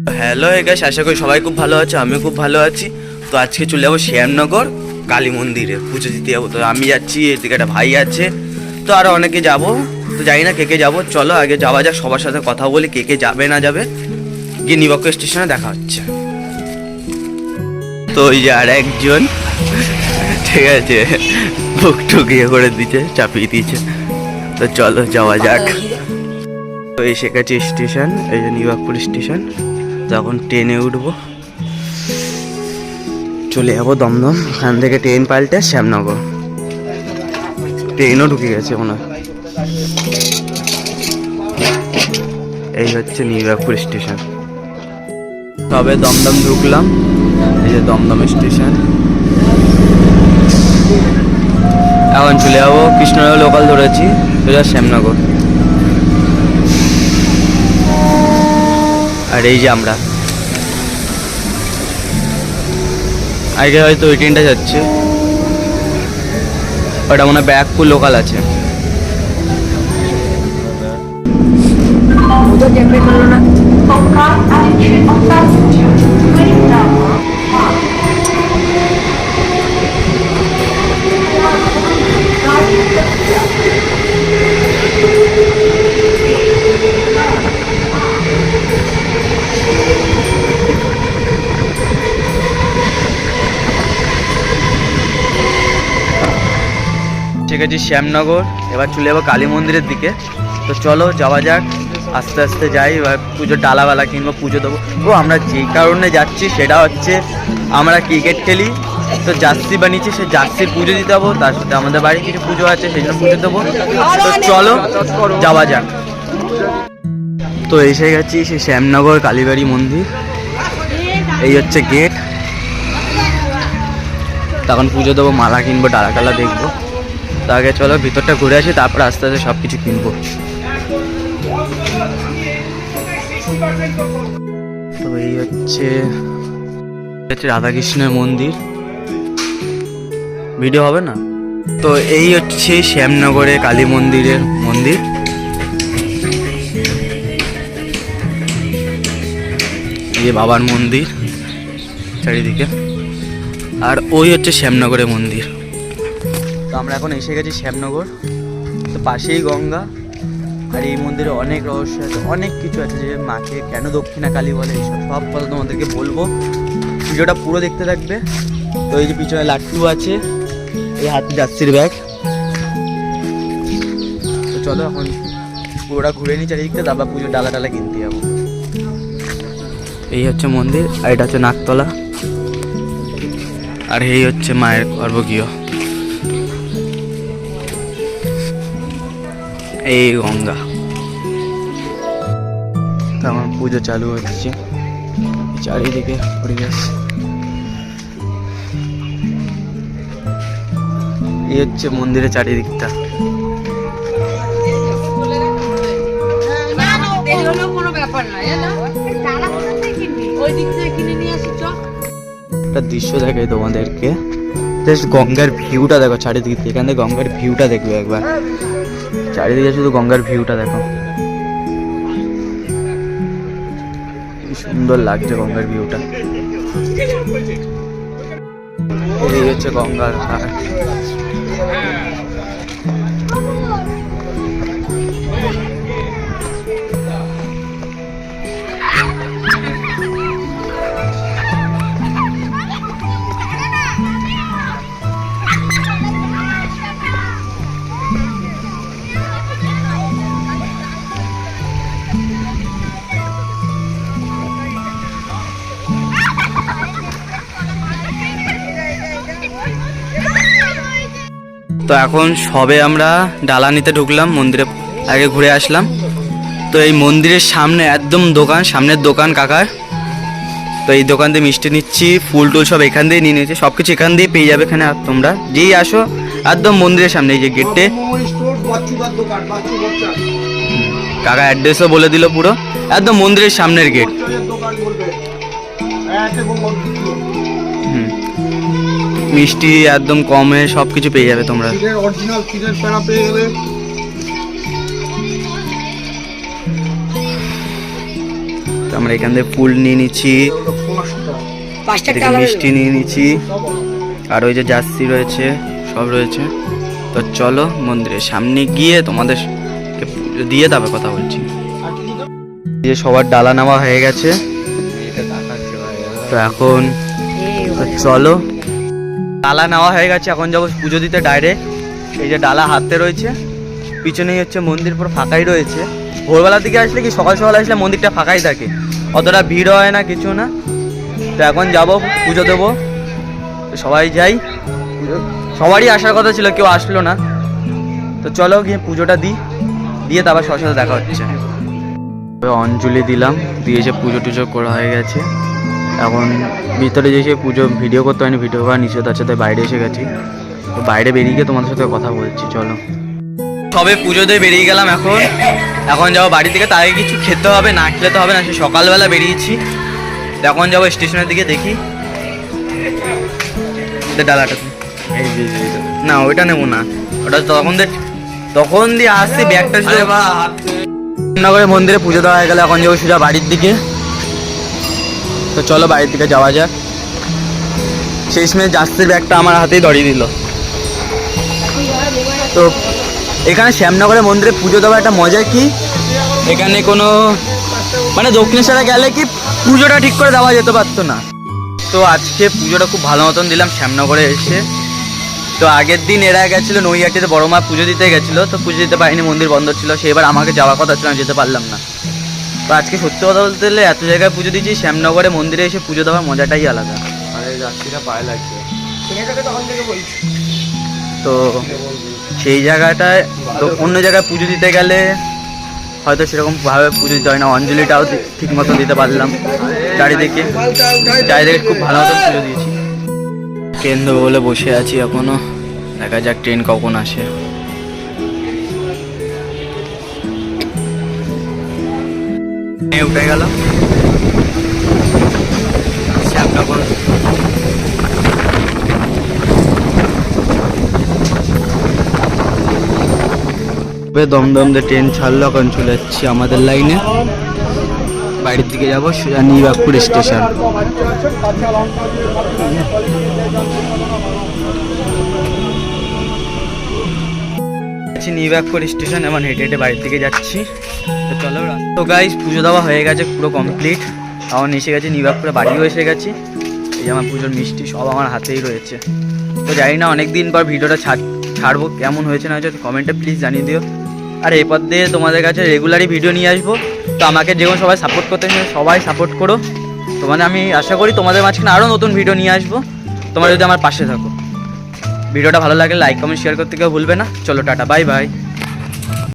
Hello guys, আশা করি সবাই খুব ভালো আছে, আমিও খুব ভালো আছি। তো আজকে চলে যাবো শ্যামনগর কালী মন্দিরে পুজো দিতে যাবো। তো আমি যাচ্ছি, এদিকে একটা ভাই আছে, তো আরও অনেকে যাবো। তো জানি না কে কে যাবো, চলো আগে যাওয়া যাক, সবার সাথে কথা বলি কে কে যাবে না যাবে। গিয়ে নিবাক্য স্টেশনে দেখা হচ্ছে। তো ওই যে আর একজন ঠিক আছে, বুক টুক ইয়ে করে দিচ্ছে, চাপিয়ে দিয়েছে। তো চলো যাওয়া যাক। তো এসে গেছে স্টেশন, এই যে নিবাকপুর স্টেশন। তখন ট্রেনে উঠবো, চলে যাবো দমদম। ওখান থেকে ট্রেন পাল্টে শ্যামনগর। ট্রেনও ঢুকে গেছে মনে হয়। এই হচ্ছে নিবাকপুর স্টেশন। তবে দমদম ঢুকলাম, এই যে দমদম স্টেশন। এখন চলে যাবো কৃষ্ণনগর লোকাল ধরেছি, সোজা শ্যামনগর। আর এই যে আমরা আগে হয়তো ওই ট্রেনটা যাচ্ছে, ওটা মনে হয় ব্যারাকপুর লোকাল আছে। ঠিক আছে শ্যামনগর, এবার চলে যাবো কালী মন্দিরের দিকে। তো চলো যাওয়া যাক, আস্তে আস্তে যাই। এবার পুজোর ডালাওয়ালা কিংবা পুজো দেবো। ও আমরা যেই কারণে যাচ্ছি সেটা হচ্ছে আমরা ক্রিকেট খেলি, তো জার্সি বানিয়েছি, সেই জার্সির পুজো দিতে যাবো। তার সাথে আমাদের বাড়ি কিছু পুজো আছে, সেই জন্য পুজো দেবো। তো চলো যাওয়া যাক। তো এসে গেছি সেই শ্যামনগর কালীবাড়ি মন্দির। এই হচ্ছে গেট। তখন পুজো দেবো, মালা কিনবো, ডালা টালা দেখবো। তো আগে চলো ভিতরটা ঘুরে আসি, তারপর আস্তে আস্তে সব কিছু কিনবো। তো এই হচ্ছে রাধাকৃষ্ণের মন্দির। ভিডিও হবে না। তো এই হচ্ছে শ্যামনগরে কালী মন্দিরের মন্দির। এই বাবার মন্দির চারিদিকে, আর ওই হচ্ছে শ্যামনগরের মন্দির। তো আমরা এখন এসে গেছি শ্যামনগর। তো পাশেই গঙ্গা, আর এই মন্দিরে অনেক রহস্য আছে, অনেক কিছু আছে, যে মাকে কেন দক্ষিণা কালী বলে, এইসব সব কথা তোমাদেরকে বলবো। ভিডিওটা পুরো দেখতে থাকবে। তো এই যে পিছনে লাট্টু আছে, এই হাতে জার্সির ব্যাগ। তো চলো এখন পুরোটা ঘুরে নিই চারিদিকটা, তারপর পুজোর ডালা টালা কিনতে যাবো। এই হচ্ছে মন্দির, আর এটা হচ্ছে নাকতলা, আর এই হচ্ছে মায়ের গর্ভগৃহ। এই গঙ্গা। তেমন পুজো চালু হচ্ছে, চারিদিকে পরিবেশ। এই হচ্ছে মন্দিরের চারিদিকটা। একটা দৃশ্য দেখাই তোমাদেরকে, জাস্ট গঙ্গার ভিউটা দেখো চারিদিক থেকে। এখান থেকে গঙ্গার ভিউটা দেখবে একবার, চারিদিকে শুধু গঙ্গার ভিউটা দেখো, কি সুন্দর লাগছে গঙ্গার ভিউটা। এই হচ্ছে গঙ্গার ঘাট। তো এখন সবে আমরা ডালা নিতে ঢুকলাম মন্দিরে, আগে ঘুরে আসলাম। তো এই মন্দিরের সামনে একদম দোকান, সামনের দোকান কাকার। তো এই দোকান দিয়ে মিষ্টি নিচ্ছি, ফুল টুল সব এখান দিয়ে নিয়ে নিয়েছি, সব কিছু এখান দিয়ে পেয়ে যাবে। এখানে আর তোমরা যেই আসো একদম মন্দিরের সামনে, এই যে গেটে কাকা অ্যাড্রেসও বলে দিল পুরো, একদম মন্দিরের সামনের গেট। মিষ্টি একদম কমে সব কিছু পেয়ে যাবে তোমরা। অরিজিনাল ক্ষীরের প্যারা পেয়ে যাবে। তো আমরা এখান থেকে ফুল নিয়ে নিচ্ছি, পাঁচটা এদিকে টাকা মিষ্টি নিয়ে নিচ্ছি, আর ওই যে জার্সি রয়েছে, সব রয়েছে। তো চলো মন্দিরের সামনে গিয়ে তোমাদের পুজো দিয়ে তারপর কথা বলছি। যে সবার ডালা নেওয়া হয়ে গেছে, তো এখন তো চলো ডালা নেওয়া হয়ে গেছে, এখন যাবো পুজো দিতে ডাইরেক্ট। এই যে ডালা হাতে রয়েছে, পিছনেই হচ্ছে মন্দির, পুরো ফাঁকাই রয়েছে। ভোরবেলার দিকে আসলে কি সকাল সকাল আসলে মন্দিরটা ফাঁকাই থাকে, অতটা ভিড় হয় না, কিছু না। তো এখন যাবো পুজো দেবো, তো সবাই যাই। সবারই আসার কথা ছিল, কেউ আসলো না। তো চলো গিয়ে পুজোটা দিয়ে তারপর সবার সাথে দেখা হচ্ছে। অঞ্জলি দিলাম, দিয়ে এসে পুজো টুজো করা হয়ে গেছে। এখন ভিতরে যে এসে পুজো ভিডিও করতে হয়নি, ভিডিও করা নিষেধ আছে, তাই বাইরে এসে গেছি। তো বাইরে বেরিয়ে গিয়ে তোমাদের সাথে কথা বলছি, চলো। সবে পুজো দিয়ে বেরিয়ে গেলাম, এখন যাবো বাড়ি থেকে। তার আগে কিছু খেতে হবে, না খেলে তো হবে না, সে সকালবেলা বেরিয়েছি। তো এখন যাবো স্টেশনের দিকে, দেখি ডালাটা না, ওইটা নেবো না, ওটা তখন দিয়ে আসছি ব্যাগটা। নগরে মন্দিরে পুজো দেওয়া হয়ে গেলে এখন যাবো সোজা বাড়ির দিকে। তো চলো বাড়ির দিকে যাওয়া যাক। সেই সময় জার্সির ব্যাগটা আমার হাতেই ধরিয়ে দিল। তো এখানে শ্যামনগরের মন্দিরে পুজো দেওয়ার একটা মজা কি, এখানে কোনো মানে দক্ষিণেশ্বরে গেলে কি পুজোটা ঠিক করে দেওয়া যেতে পারতো না। তো আজকে পুজোটা খুব ভালো মতন দিলাম শ্যামনগরে এসে। তো আগের দিন এরা গেছিলো নৈহাটিতে, বড় মা পুজো দিতে গেছিলো, তো পুজো দিতে পারিনি, মন্দির বন্ধ ছিল। সেবার আমাকে যাওয়ার কথা ছিল, আমি যেতে পারলাম না। তো আজকে সত্যি কথা বলতে গেলে এত জায়গায় পুজো দিয়েছি, শ্যামনগরে মন্দিরে এসে পুজো দেওয়ার মজাটাই আলাদা। তো সেই জায়গাটায় তো অন্য জায়গায় পুজো দিতে গেলে হয়তো সেরকম ভাবে পুজো দিতে হয় না। অঞ্জলিটাও ঠিক মতো দিতে পারলাম, চারিদিকে খুব ভালো মতো পুজো দিয়েছি। ট্রেন দেবো বলে বসে আছি এখনো, দেখা যাক ট্রেন কখন আসে। উঠে গেল শ্যামনগর। দমদম দিয়ে ট্রেন ছাড়লো, এখন চলে যাচ্ছি আমাদের লাইনে, বাড়ির দিকে যাবো, সোজা নিবাকপুর স্টেশন। নিবাকপুর স্টেশন, এমন হেঁটে হেঁটে বাড়ির দিকে যাচ্ছি। তো চলো। তো গাইস পুজো দেওয়া হয়ে গেছে, পুরো কমপ্লিট। এখন এসে গেছি নিবাকপুরে, বাড়িও এসে গেছি। এই আমার পুজোর মিষ্টি সব আমার হাতেই রয়েছে। তো জানি না অনেকদিন পর ভিডিওটা ছাড়বো, কেমন হয়েছে না হয়েছে কমেন্টে প্লিজ জানিয়ে দিও। আর এরপর দিয়ে তোমাদের কাছে রেগুলারই ভিডিও নিয়ে আসবো। তো আমাকে যেমন সবাই সাপোর্ট করতে সবাই সাপোর্ট করো। তোমাদের আমি আশা করি তোমাদের মাঝখানে আরও নতুন ভিডিও নিয়ে আসবো, তোমরা যদি আমার পাশে থাকো। ভিডিওটা ভালো লাগলে লাইক কমেন্ট শেয়ার করতে কেউ ভুলবে না। চলো টাটা, বাই বাই।